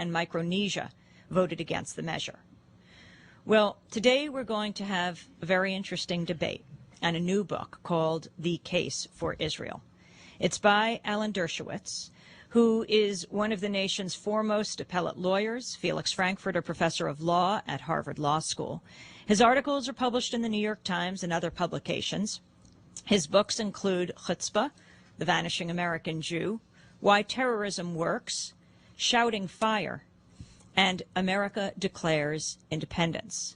and Micronesia voted against the measure. Well, today we're going to have a very interesting debate and a new book called The Case for Israel. It's by Alan Dershowitz, who is one of the nation's foremost appellate lawyers, Felix Frankfurter Professor of Law at Harvard Law School. His articles are published in the New York Times and other publications. His books include Chutzpah, The Vanishing American Jew, Why Terrorism Works, Shouting Fire, and America Declares Independence.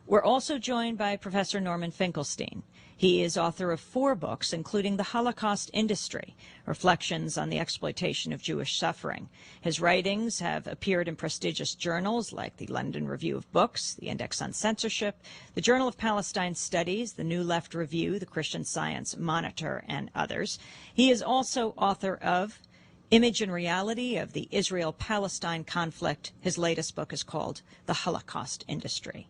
We're also joined by Professor Norman Finkelstein. He is author of 4 books, including The Holocaust Industry, Reflections on the Exploitation of Jewish Suffering. His writings have appeared in prestigious journals like the London Review of Books, the Index on Censorship, the Journal of Palestine Studies, the New Left Review, the Christian Science Monitor, and others. He is also author of Image and Reality of the Israel-Palestine Conflict. His latest book is called The Holocaust Industry.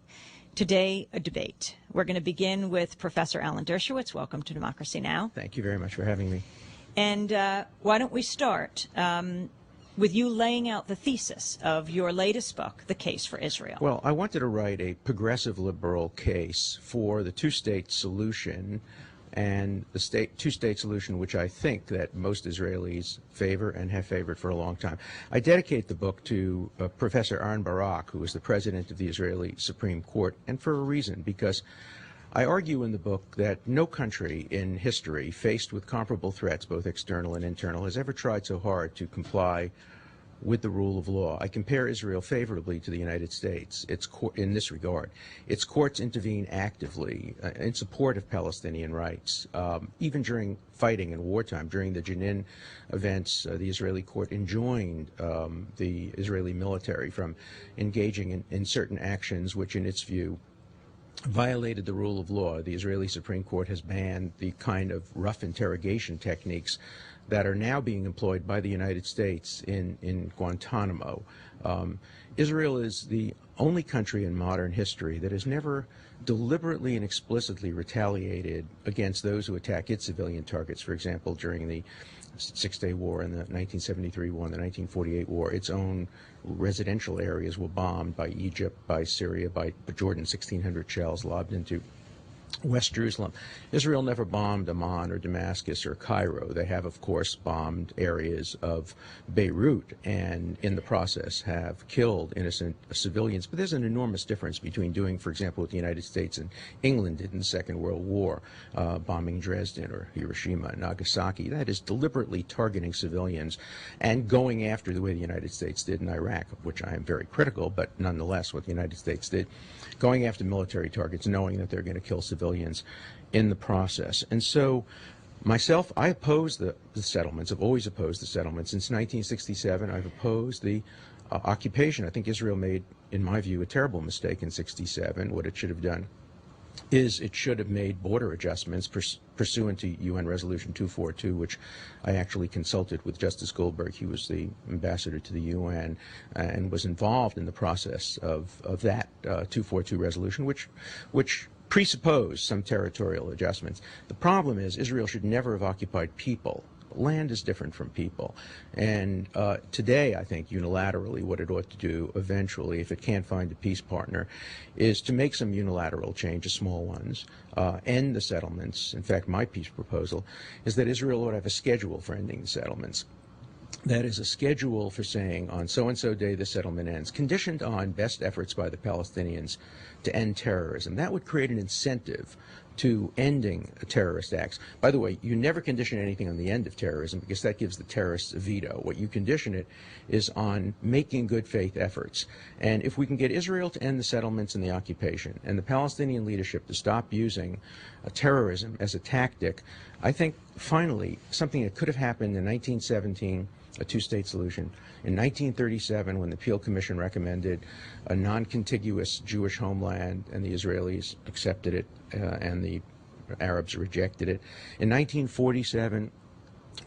Today, a debate. We're going to begin with Professor Alan Dershowitz. Welcome to Democracy Now! Thank you very much for having me. And why don't we start with you laying out the thesis of your latest book, The Case for Israel. Well, I wanted to write a progressive liberal case for the two-state solution, and the two-state solution which I think that most Israelis favor and have favored for a long time. I dedicate the book to Professor Aaron Barak, who is the president of the Israeli Supreme Court, and for a reason, because I argue in the book that no country in history faced with comparable threats, both external and internal, has ever tried so hard to comply with the rule of law. I compare Israel favorably to the United States in this regard. Its courts intervene actively in support of Palestinian rights. Even during fighting in wartime, during the Jenin events, the Israeli court enjoined the Israeli military from engaging in certain actions which, in its view, violated the rule of law. The Israeli Supreme Court has banned the kind of rough interrogation techniques that are now being employed by the United States in Guantanamo. Israel is the only country in modern history that has never deliberately and explicitly retaliated against those who attack its civilian targets. For example, during the Six-Day War and the 1973 war and the 1948 war, its own residential areas were bombed by Egypt, by Syria, by Jordan. 1,600 shells lobbed into West Jerusalem. Israel never bombed Amman or Damascus or Cairo. They have, of course, bombed areas of Beirut and in the process have killed innocent civilians. But there's an enormous difference between doing, for example, what the United States and England did in the Second World War, bombing Dresden or Hiroshima and Nagasaki. That is deliberately targeting civilians and going after the way the United States did in Iraq, of which I am very critical, but nonetheless what the United States did, going after military targets, knowing that they're going to kill civilians in the process. And so myself, I oppose the settlements. I've always opposed the settlements. Since 1967, I've opposed the occupation. I think Israel made, in my view, a terrible mistake in 67. What it should have done is it should have made border adjustments pursuant to UN Resolution 242, which I actually consulted with Justice Goldberg. He was the ambassador to the UN and was involved in the process of that 242 resolution, which presupposed some territorial adjustments. The problem is Israel should never have occupied people. Land is different from people. And today, I think, unilaterally, what it ought to do eventually, if it can't find a peace partner, is to make some unilateral changes, small ones, end the settlements. In fact, my peace proposal is that Israel ought to have a schedule for ending the settlements. That is a schedule for saying on so-and-so day the settlement ends, conditioned on best efforts by the Palestinians to end terrorism. That would create an incentive to ending terrorist acts. By the way, you never condition anything on the end of terrorism because that gives the terrorists a veto. What you condition it is on making good faith efforts. And if we can get Israel to end the settlements and the occupation and the Palestinian leadership to stop using terrorism as a tactic, I think finally something that could have happened in 1917, a two-state solution. In 1937, when the Peel Commission recommended a non-contiguous Jewish homeland and the Israelis accepted it and the Arabs rejected it. In 1947,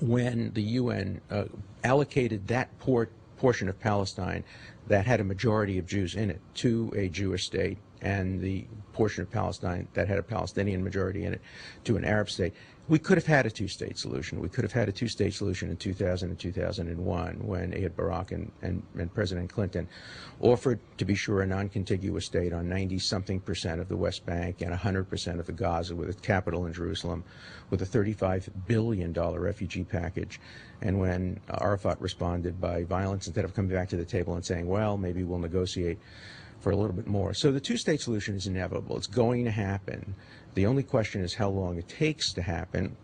when the UN allocated that portion of Palestine that had a majority of Jews in it to a Jewish state, and the portion of Palestine that had a Palestinian majority in it to an Arab state. We could have had a two-state solution. We could have had a two-state solution in 2000 and 2001 when Ehud Barak and President Clinton offered, to be sure, a non-contiguous state on 90-something% of the West Bank and 100% of the Gaza with its capital in Jerusalem with a $35 billion refugee package. And when Arafat responded by violence instead of coming back to the table and saying, well, maybe we'll negotiate for a little bit more. So the two-state solution is inevitable. It's going to happen. The only question is how long it takes to happen.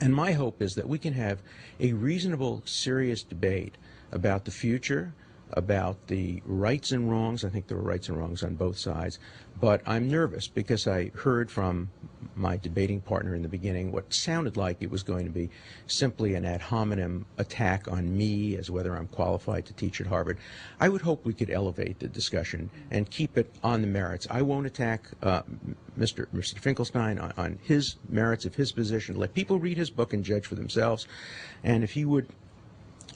And my hope is that we can have a reasonable, serious debate about the future, about the rights and wrongs. I think there are rights and wrongs on both sides. But I'm nervous because I heard from my debating partner in the beginning what sounded like it was going to be simply an ad hominem attack on me as whether I'm qualified to teach at Harvard. I would hope we could elevate the discussion and keep it on the merits. I won't attack Mr. Finkelstein on his merits of his position. Let people read his book and judge for themselves. And if he would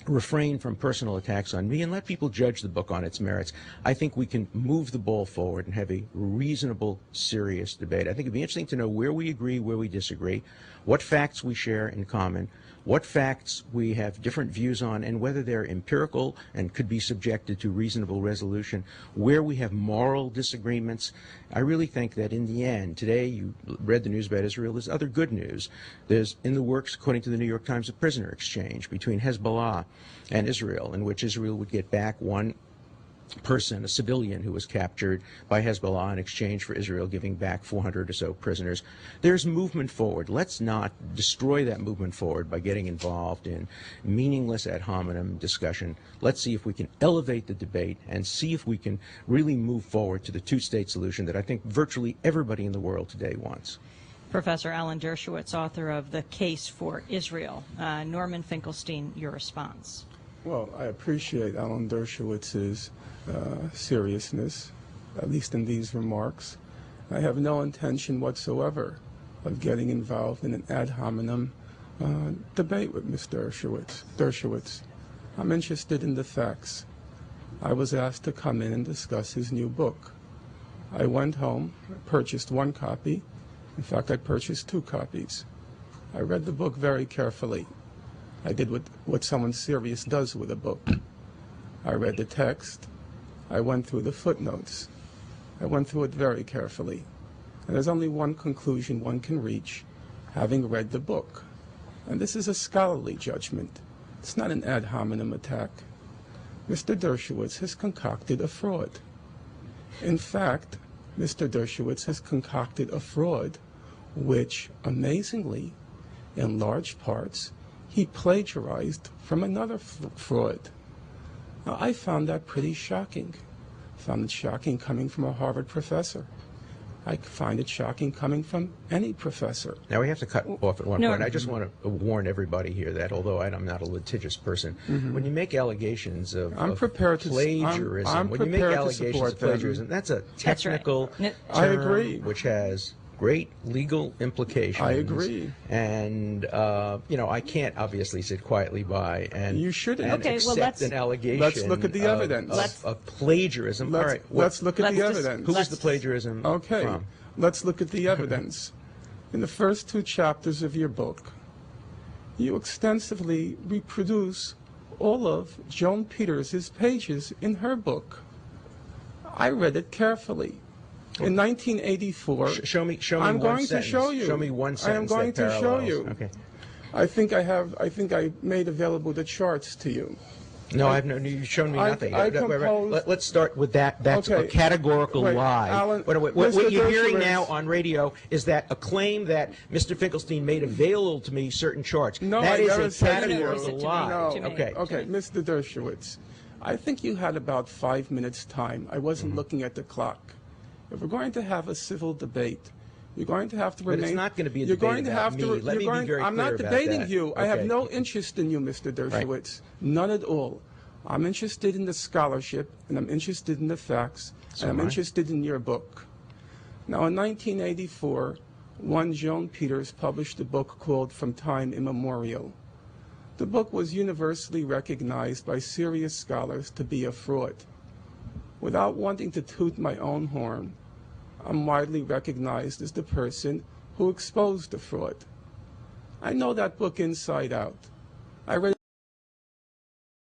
refrain from personal attacks on me and let people judge the book on its merits, I think we can move the ball forward and have a reasonable, serious debate. I think it'd be interesting to know where we agree, where we disagree, what facts we share in common, what facts we have different views on, and whether they're empirical and could be subjected to reasonable resolution, where we have moral disagreements. I really think that in the end, today you read the news about Israel, there's other good news. There's in the works, according to the New York Times, a prisoner exchange between Hezbollah and Israel, in which Israel would get back one person, a civilian who was captured by Hezbollah in exchange for Israel giving back 400 or so prisoners. There's movement forward. Let's not destroy that movement forward by getting involved in meaningless ad hominem discussion. Let's see if we can elevate the debate and see if we can really move forward to the two-state solution that I think virtually everybody in the world today wants. Professor Alan Dershowitz, author of The Case for Israel. Norman Finkelstein, your response. Well, I appreciate Alan Dershowitz's seriousness, at least in these remarks. I have no intention whatsoever of getting involved in an ad hominem debate with Mr. Dershowitz. I'm interested in the facts. I was asked to come in and discuss his new book. I went home, purchased one copy. In fact, I purchased 2 copies. I read the book very carefully. I did what someone serious does with a book. I read the text. I went through the footnotes. I went through it very carefully. And there's only one conclusion one can reach, having read the book. And this is a scholarly judgment. It's not an ad hominem attack. Mr. Dershowitz has concocted a fraud. In fact, Mr. Dershowitz has concocted a fraud which, amazingly, in large parts, he plagiarized from another fraud. Now, I found that pretty shocking. I found it shocking coming from a Harvard professor. I find it shocking coming from any professor. Now, we have to cut off at one point. I just want to warn everybody here that, although I'm not a litigious person, when you make allegations of plagiarism, when you make allegations of plagiarism, that's a technical term I agree. Which has great legal implications. I agree. And, I can't obviously sit quietly by and, you shouldn't. and accept an allegation let's look at the evidence. Of plagiarism. All right. Let's look at the evidence. Who was the plagiarism from? Let's look at the evidence. In the first 2 chapters of your book, you extensively reproduce all of Joan Peters' pages in her book. I read it carefully. In 1984, show me I'm one going sentence. to show you. Show me one sentence. I am going that to show you. Okay. I think I made available the charts to you. No, you've shown me nothing. Let's start with that. That's Okay. a categorical lie. Alan, what you're hearing Dershowitz now on radio is that a claim that Mr. Finkelstein made available to me certain charts. No, that I is never a said categorical lie. No. Okay. Okay, Mr. Dershowitz, I think you had about 5 minutes time. I wasn't looking at the clock. If we're going to have a civil debate, you're going to have to remain. But it's not going to be a you're debate going to about have me. to. Let me be very I'm clear not about debating that. you. Okay. I have no interest in you, Mr. Dershowitz. Right. None at all. I'm interested in the scholarship, and I'm interested in the facts, and I'm interested in your book. Now, in 1984, one Joan Peters published a book called From Time Immemorial. The book was universally recognized by serious scholars to be a fraud. Without wanting to toot my own horn, I'm widely recognized as the person who exposed the fraud. I know that book inside out. I read